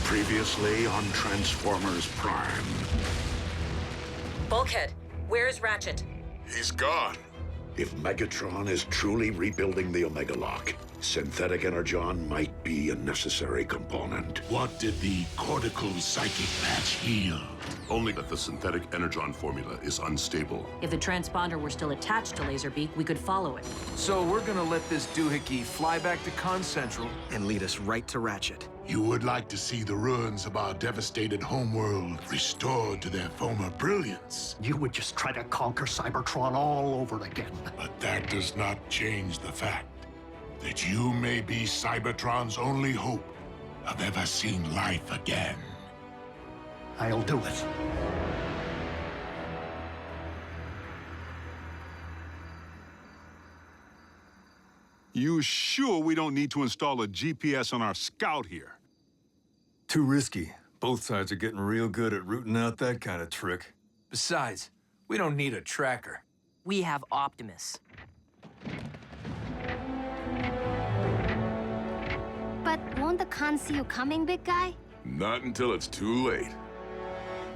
Previously on Transformers Prime. Bulkhead, where's Ratchet? He's gone. If Megatron is truly rebuilding the Omega Lock, synthetic energon might be a necessary component. What did the cortical psychic patch heal? Only that the synthetic energon formula is unstable. If the transponder were still attached to Laserbeak, we could follow it. So we're gonna let this doohickey fly back to Con Central and lead us right to Ratchet. You would like to see the ruins of our devastated homeworld restored to their former brilliance. You would just try to conquer Cybertron all over again. But that does not change the fact that you may be Cybertron's only hope of ever seeing life again. I'll do it. You sure we don't need to install a GPS on our scout here? Too risky. Both sides are getting real good at rooting out that kind of trick. Besides, we don't need a tracker. We have Optimus. But won't the con see you coming, big guy? Not until it's too late.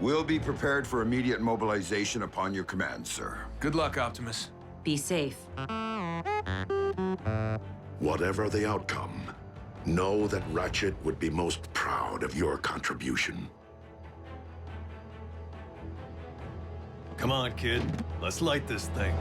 We'll be prepared for immediate mobilization upon your command, sir. Good luck, Optimus. Be safe. Whatever the outcome, know that Ratchet would be most proud of your contribution. Come on, kid. Let's light this thing.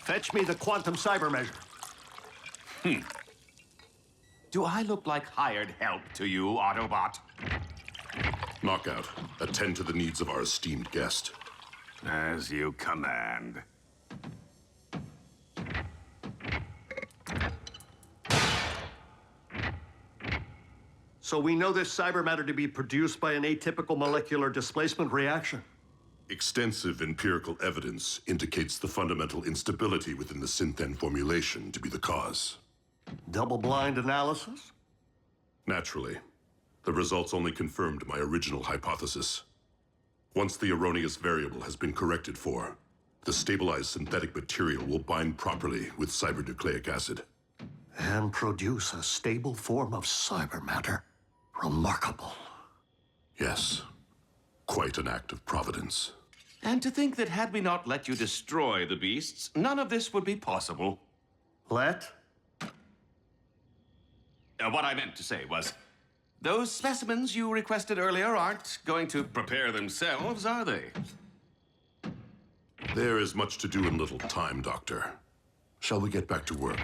Fetch me the quantum cyber measure. Do I look like hired help to you, Autobot? Knockout, attend to the needs of our esteemed guest. As you command. So we know this cyber matter to be produced by an atypical molecular displacement reaction. Extensive empirical evidence indicates the fundamental instability within the Synthen formulation to be the cause. Double-blind analysis? Naturally. The results only confirmed my original hypothesis. Once the erroneous variable has been corrected for, the stabilized synthetic material will bind properly with cybernucleic acid. And produce a stable form of cyber matter. Remarkable. Yes. Quite an act of providence. And to think that had we not let you destroy the beasts, none of this would be possible. Let? What I meant to say was, those specimens you requested earlier aren't going to prepare themselves, are they? There is much to do in little time, Doctor. Shall we get back to work?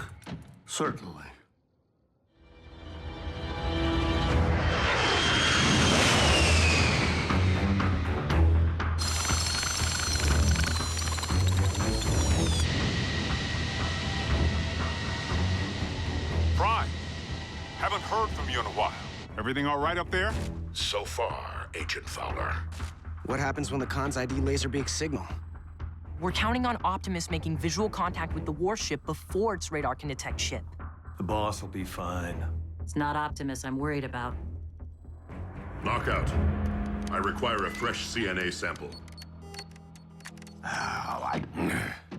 Certainly. Prime, haven't heard from you in a while. Everything all right up there? So far, Agent Fowler. What happens when the con's ID Laserbeak signal? We're counting on Optimus making visual contact with the warship before its radar can detect ship. The boss will be fine. It's not Optimus I'm worried about. Knockout. I require a fresh CNA sample.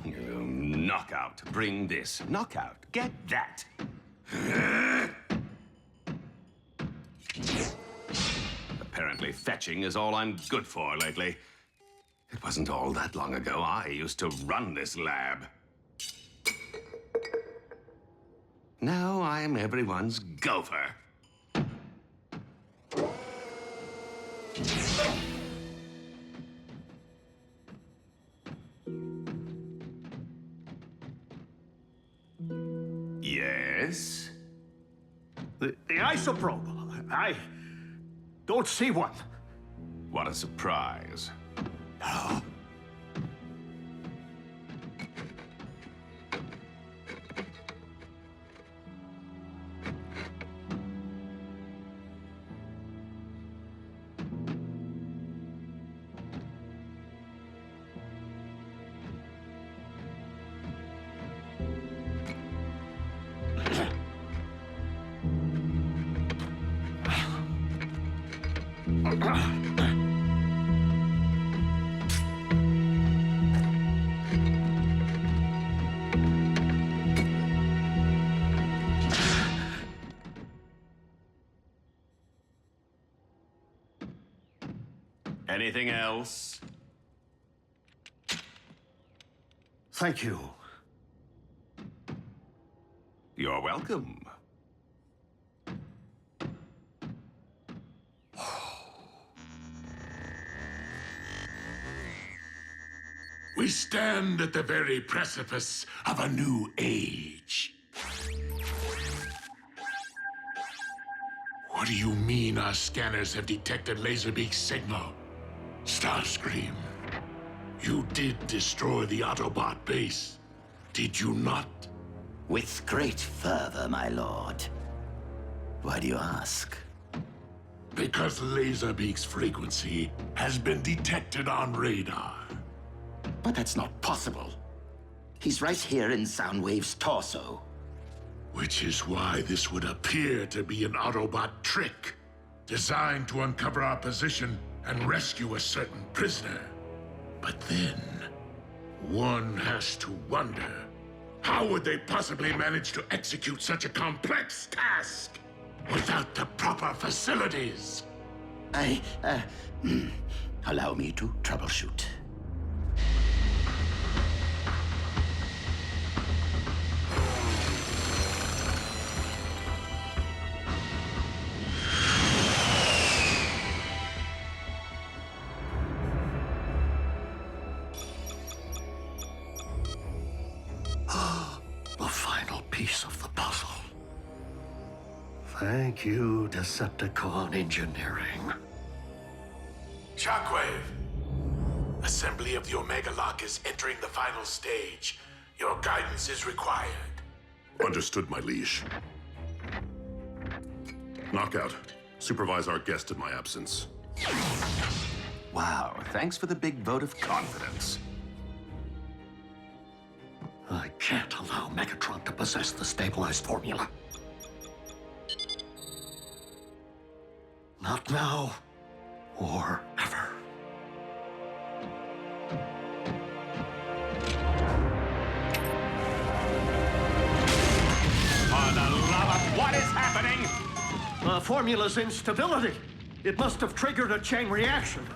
Knockout, bring this. Knockout, get that. Apparently fetching is all I'm good for lately. It wasn't all that long ago I used to run this lab. Now I'm everyone's gopher. Yes? The isoprobe. I don't see one. What a surprise. Anything else? Thank you. You're welcome. We stand at the very precipice of a new age. What do you mean our scanners have detected Laserbeak's signal? Starscream, you did destroy the Autobot base, did you not? With great fervor, my lord. Why do you ask? Because Laserbeak's frequency has been detected on radar. But that's not possible. He's right here in Soundwave's torso. Which is why this would appear to be an Autobot trick, designed to uncover our position and rescue a certain prisoner. But then, one has to wonder, how would they possibly manage to execute such a complex task without the proper facilities? Allow me to troubleshoot. The final piece of the puzzle. Thank you, Decepticon Engineering. Shockwave! Assembly of the Omega Lock is entering the final stage. Your guidance is required. Understood, my liege. Knockout, supervise our guest in my absence. Wow, thanks for the big vote of confidence. I can't allow Megatron to possess the stabilized formula. Not now, or ever. For the love of what is happening? The formula's instability. It must have triggered a chain reaction.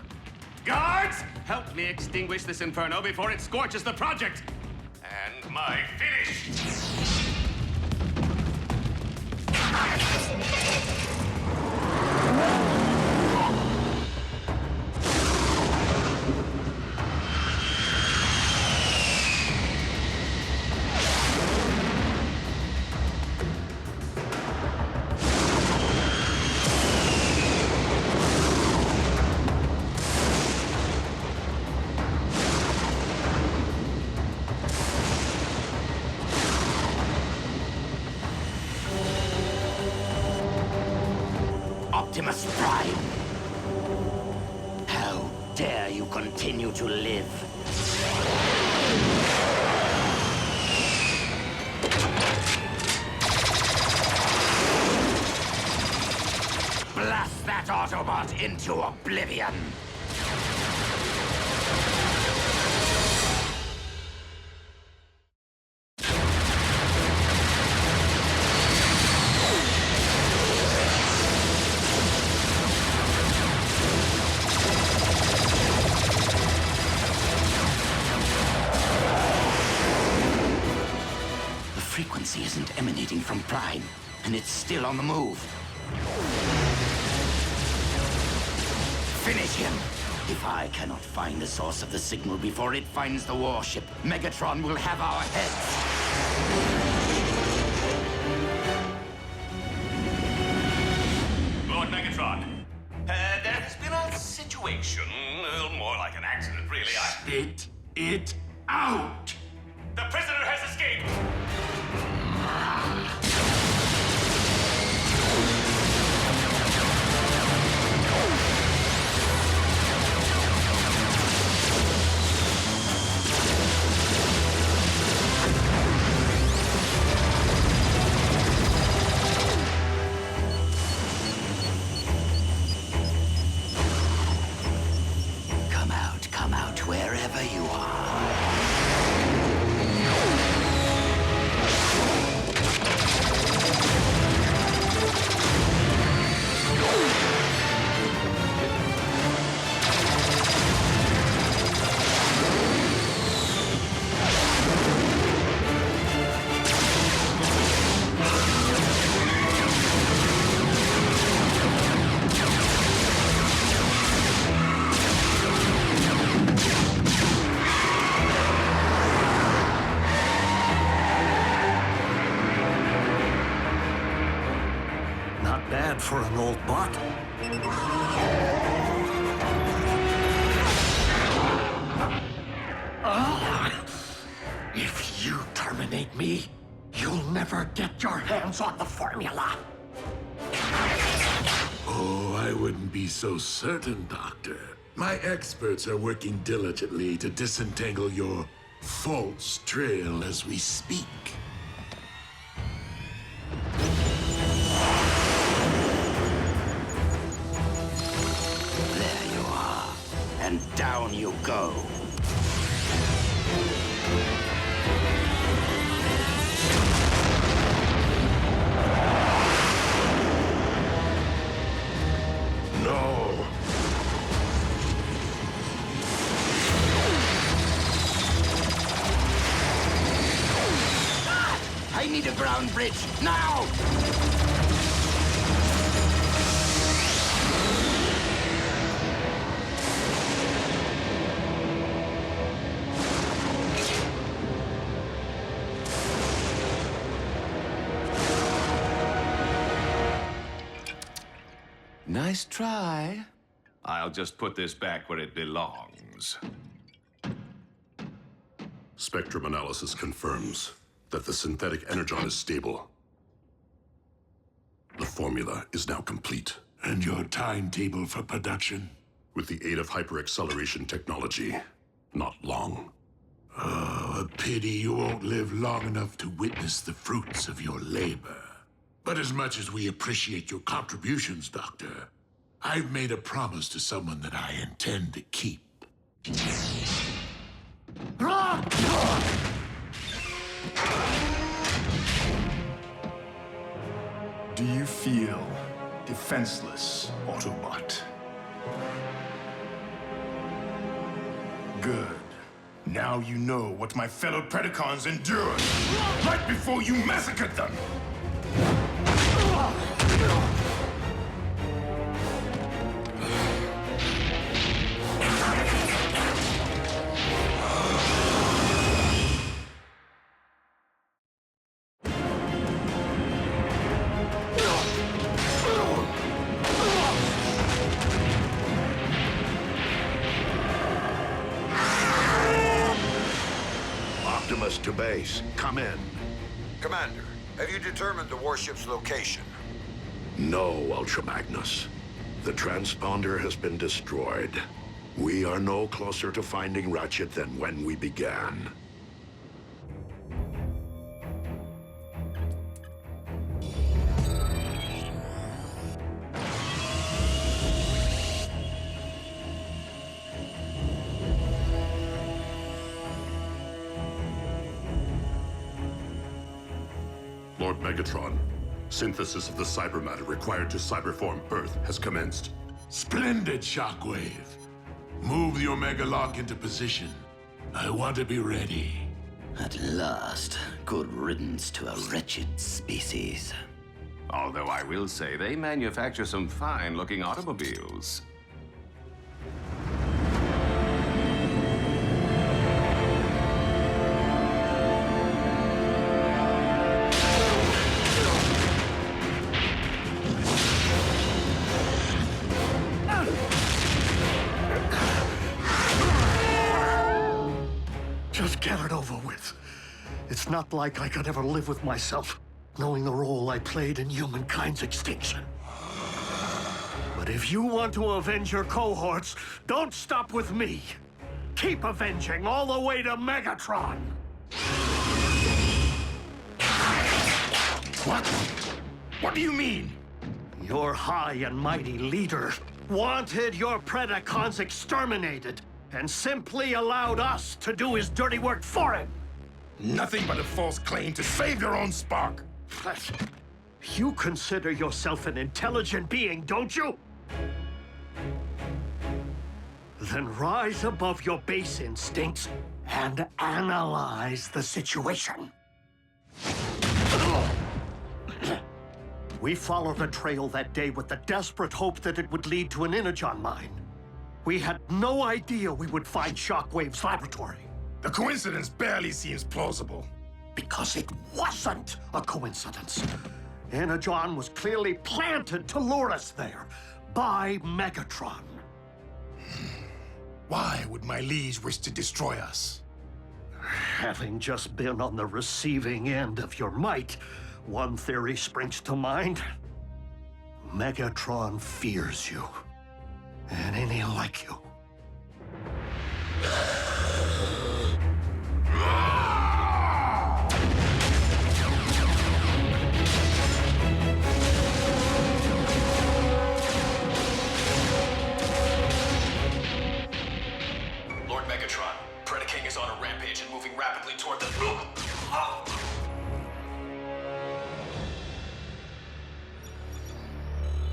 Guards, help me extinguish this inferno before it scorches the project. And my finish. Optimus Prime! How dare you continue to live? Blast that Autobot into oblivion! Frequency isn't emanating from Prime, and it's still on the move. Finish him! If I cannot find the source of the signal before it finds the warship, Megatron will have our heads. Lord Megatron, there has been a situation, more like an accident, really. Spit it out! The prisoner has escaped! you are. Not bad for an old bot. If you terminate me, you'll never get your hands on the formula. Oh, I wouldn't be so certain, Doctor. My experts are working diligently to disentangle your false trail as we speak. There you are. And down you go. No! I need a ground bridge, now! Nice try. I'll just put this back where it belongs. Spectrum analysis confirms that the synthetic energon is stable. The formula is now complete. And your timetable for production? With the aid of hyper-acceleration technology, not long. Oh, a pity you won't live long enough to witness the fruits of your labor. But as much as we appreciate your contributions, Doctor, I've made a promise to someone that I intend to keep. Do you feel defenseless, Autobot? Good. Now you know what my fellow Predacons endured right before you massacred them! Optimus to base. Come in. Commander, have you determined the warship's location? No, Ultra Magnus. The transponder has been destroyed. We are no closer to finding Ratchet than when we began. Lord Megatron, synthesis of the cyber matter required to cyberform Earth has commenced. Splendid, Shockwave. Move the Omega Lock into position. I want to be ready. At last, good riddance to a wretched species. Although I will say they manufacture some fine-looking automobiles. Just get it over with. It's not like I could ever live with myself, knowing the role I played in humankind's extinction. But if you want to avenge your cohorts, don't stop with me. Keep avenging all the way to Megatron. What? What do you mean? Your high and mighty leader wanted your Predacons exterminated, and simply allowed us to do his dirty work for him. Nothing but a false claim to save your own spark. You consider yourself an intelligent being, don't you? Then rise above your base instincts and analyze the situation. We followed the trail that day with the desperate hope that it would lead to an Energon mine. We had no idea we would find Shockwave's laboratory. The coincidence barely seems plausible. Because it wasn't a coincidence. Energon was clearly planted to lure us there by Megatron. Why would my liege wish to destroy us? Having just been on the receiving end of your might, one theory springs to mind. Megatron fears you. And any like you. Lord Megatron, Predaking is on a rampage and moving rapidly toward the...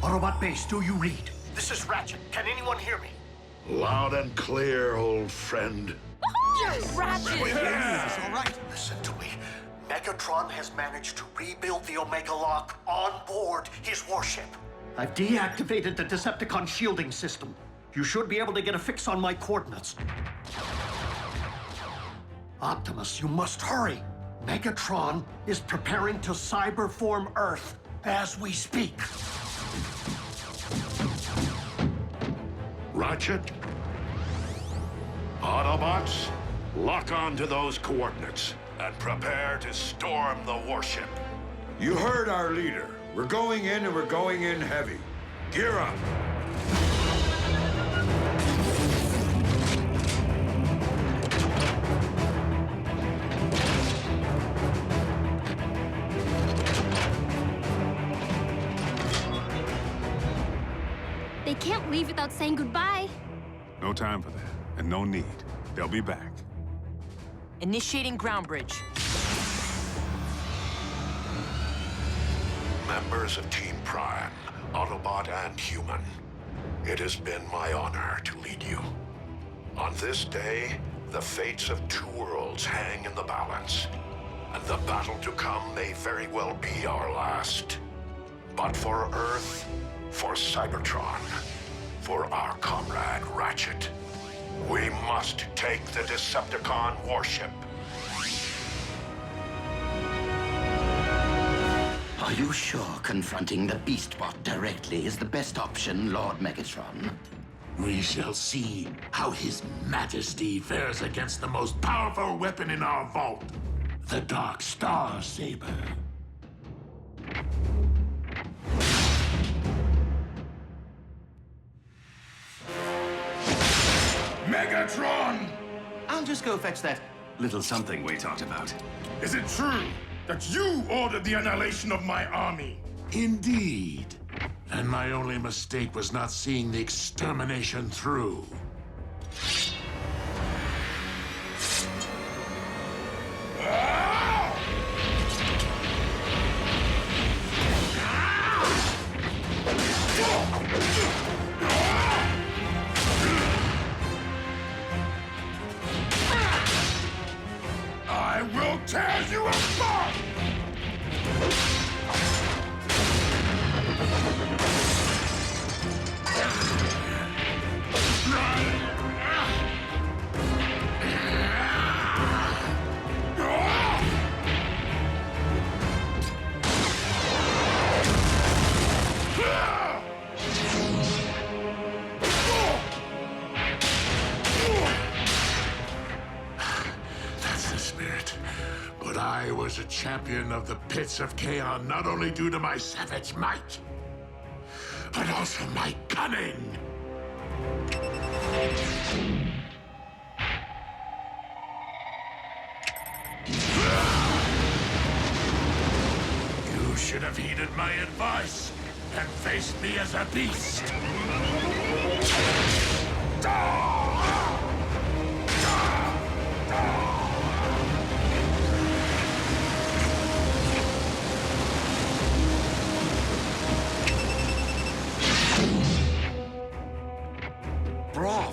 Autobot base, do you read? This is Ratchet. Can anyone hear me? Loud and clear, old friend. Yes! Ratchet! Yes! All right. Listen to me. Megatron has managed to rebuild the Omega Lock on board his warship. I've deactivated the Decepticon shielding system. You should be able to get a fix on my coordinates. Optimus, you must hurry. Megatron is preparing to cyberform Earth as we speak. Ratchet? Autobots, lock on to those coordinates and prepare to storm the warship. You heard our leader. We're going in and we're going in heavy. Gear up. They can't leave without saying goodbye. No time for that, and no need. They'll be back. Initiating ground bridge. Members of Team Prime, Autobot and Human, it has been my honor to lead you. On this day, the fates of two worlds hang in the balance, and the battle to come may very well be our last. But for Earth, for Cybertron, for our comrade Ratchet, we must take the Decepticon warship. Are you sure confronting the Beastbot directly is the best option, Lord Megatron? We shall see how His Majesty fares against the most powerful weapon in our vault, the Dark Star Saber. Megatron! I'll just go fetch that little something we talked about. Is it true that you ordered the annihilation of my army? Indeed. And my only mistake was not seeing the extermination through. I will tear you apart! That's the spirit. But I was a champion of the pits of Chaos not only due to my savage might, but also my cunning. You should have heeded my advice and faced me as a beast.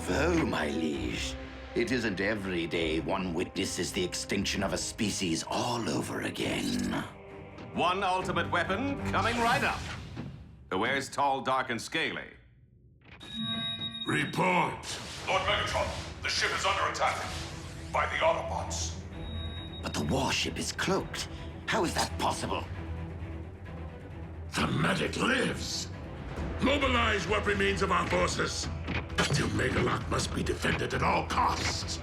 Bravo, my liege. It isn't every day one witnesses the extinction of a species all over again. One ultimate weapon coming right up. Where's tall, dark, and scaly? Report. Lord Megatron, the ship is under attack by the Autobots. But the warship is cloaked. How is that possible? The medic lives. Mobilize what remains of our forces. The Megalock must be defended at all costs.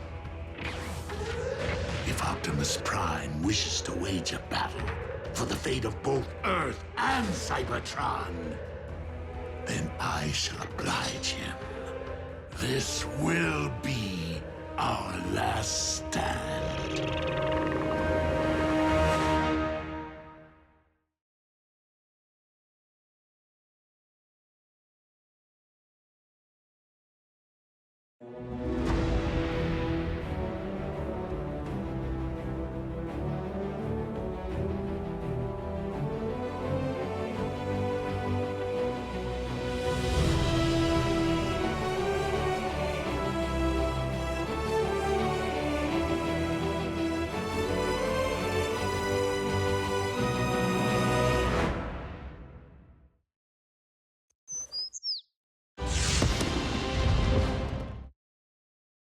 If Optimus Prime wishes to wage a battle for the fate of both Earth and Cybertron, then I shall oblige him. This will be our last stand.